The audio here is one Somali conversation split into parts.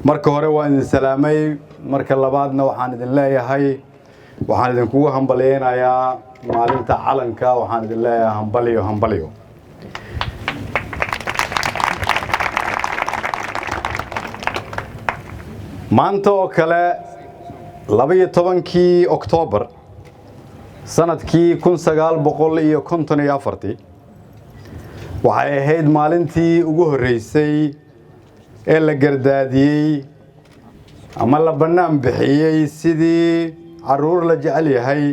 marka hore waan idin salaamay marka labaadna waxaan idin leeyahay waxaan idin kugu hambaleynayaa maalinta calanka waxaan idin leeyahay hambaliyo maanta oo kale 12 Oktoobar sanadkii 1954 waxay ahayd maalintii ugu horeysay ee la gardaadiyay ama la banaan bixiyay sidii caruur la jecel yahay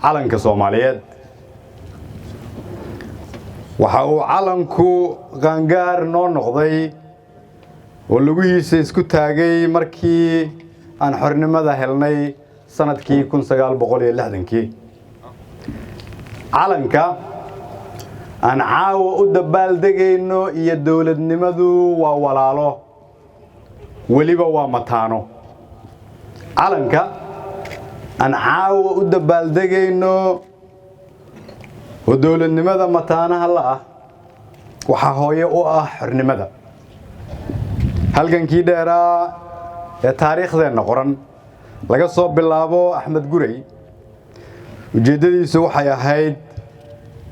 calanka Soomaaliyeed waxa uu calanku qaangaar noo noqday oo lagu hiisay isku taagay markii aan xornimada helnay sanadkii 1960 calanka aan caawa u dabaaldegayno iyo dawladnimadu waa walaalo waliba waa mataano calanka aan caawa u dabaaldegayno oo dawladnimada mataanaha la ah waxa hooyo u ah xornimada halgankii dheeraa ee taariikhdeena qoran laga soo bilaabo Axmed Gurey ujeedadiisu waxay ahayd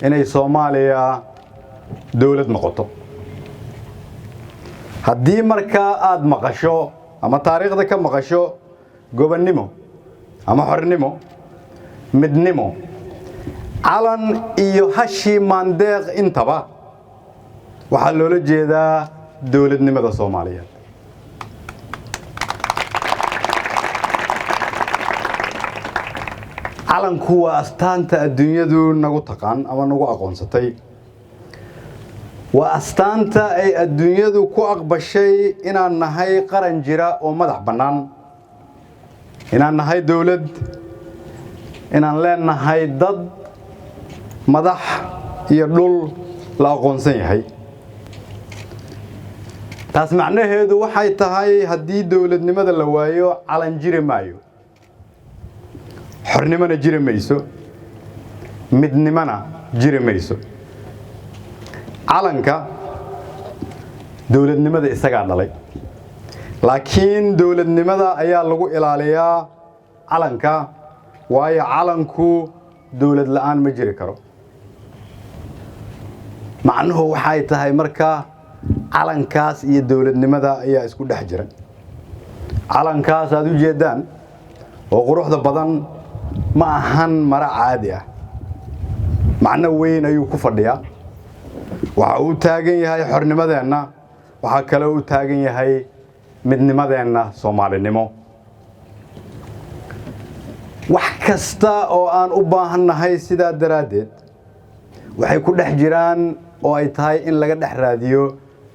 inay Soomaaliya dawlad noqoto haddii marka aad maqasho ama taariikhda ka maqasho gobonnimo ama xornimo midnimo calan iyo hashi maandeeq intaba waxa loola jeedaa dawladnimada Soomaaliyeed calanku waa astaanta adduunyadu nagu taqaan ama nagu aqoonsatay waa astaanta ay adduunyadu ku aqbashay inaan nahay qaran jira oo madax bannaan inaan nahay dawlad inaan leenahay dad madax iyo dhul la aqoonsan yahay taas macnaheedu waxay tahay haddii dawladnimada la waayo calan jiri maayo xornimana jiri mayso midnimana jiri mayso calanka dawladnimada isaga dhalay laakiin dawladnimada ayaa lagu ilaaliyaa calanka waayo calanku dawlad la'aan ma jiri karo macnuhu waxay tahay marka calankaas iyo dawladnimada ayaa isku dhex jira calankaas aad u jeedaan oo quruxda badan ma ahan mara caadi ah macna weyn ayuu ku fadhiyaa waxa uu taagan yahay xornimadeena waxa kale uu taagan yahay midnimadeena Soomaalinimo wax kasta oo aan u baahanahay sida daraadeed waxay ku dhex jiraan oo ay tahay in laga dhex raadiyo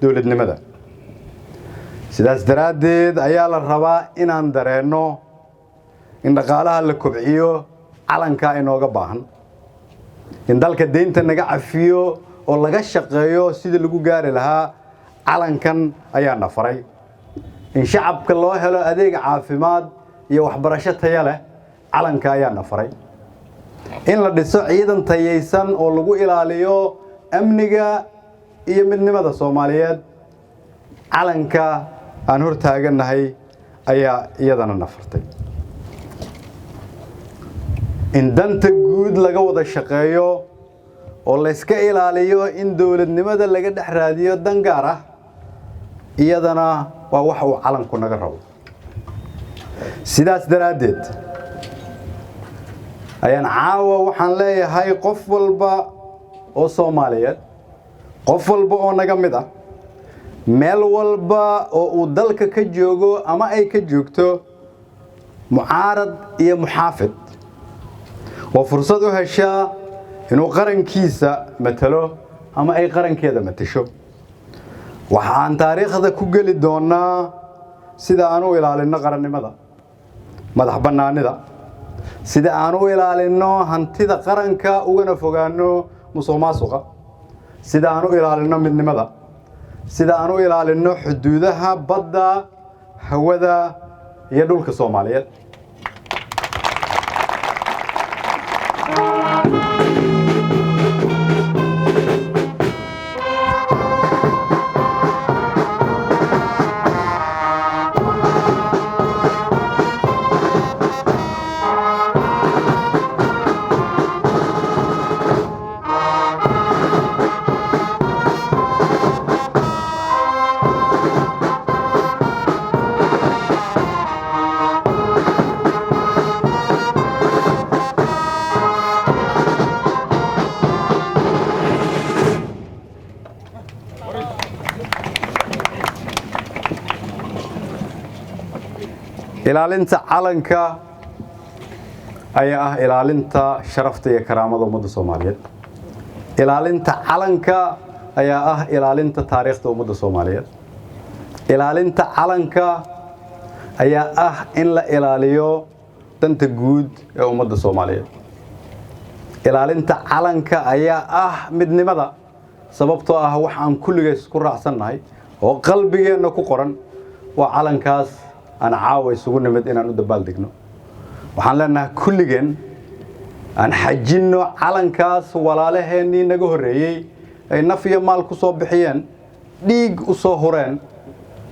dawladnimada sidaas daraadeed ayaa la rabaa inaan dareeno in dhaqaalaha la kobciyo calanka inooga baahan in dalka deynta naga cafiyo oo laga shaqeeyo sidii lagu gaari lahaa calankan ayaa nafaray in shacabka loo helo adeeg caafimaad iyo waxbarasho tayo leh calanka ayaa nafaray in la dhiso ciidan tayeysan oo lagu ilaaliyo amniga iyo midnimada Soomaaliyeed calanka aan hor taaganahay ayaa iyadana nafartay in danta guud laga wada shaqeeyo oo la iska ilaaliyo in dawladnimada laga dhex raadiyo dan gaar ah iyadana waa wax uu calanku naga rabo sidaas daraadeed ayaan caawa waxaan leeyahay qof walba oo Soomaaliyeed qof walba oo naga mid ah meel walba oo uu dalka ka joogo ama ay ka joogto mucaarad iyo muxaafid oo fursad u heshaa inuu qarankiisa matalo ama ay qarankeeda matasho waxaan taariikhda ku gali doonaa sida aan u ilaalino qarannimada madax bannaanida sida aan u ilaalino hantida qaranka ugana fogaano musuqmaasuqa sida aan u ilaalino midnimada sida aan u ilaalino xuduudaha badda hawada iyo dhulka Soomaaliyeed ilaalinta calanka ayaa ah ilaalinta sharafta iyo karaamada ummadda Soomaaliyeed ilaalinta calanka ayaa ah ilaalinta taariikhda ummadda Soomaaliyeed ilaalinta calanka ayaa ah in la ilaaliyo danta guud ee ummadda Soomaaliyeed ilaalinta calanka ayaa ah midnimada sababtoo ah wax aan kulligees ku raacsanahay oo qalbigeena ku qoran waa calankaas aan caawa isugu nimid inaan u dabaaldegno waxaan leenahay kulligeen aan xajino calankaas walaalaheenii naga horeeyay ay naf iyo maal ku soo bixiyeen dhiig u soo hureen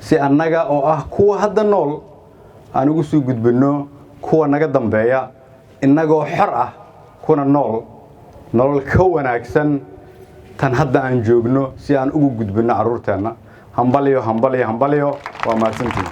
si annaga oo ah kuwa hadda nool aan ugu soo gudbino kuwa naga dambeeya innagoo xor ah kuna nolol ka wanaagsan tan hadda aan joogno si aan ugu gudbino carruurteena hambaliyo waa mahadsantihiin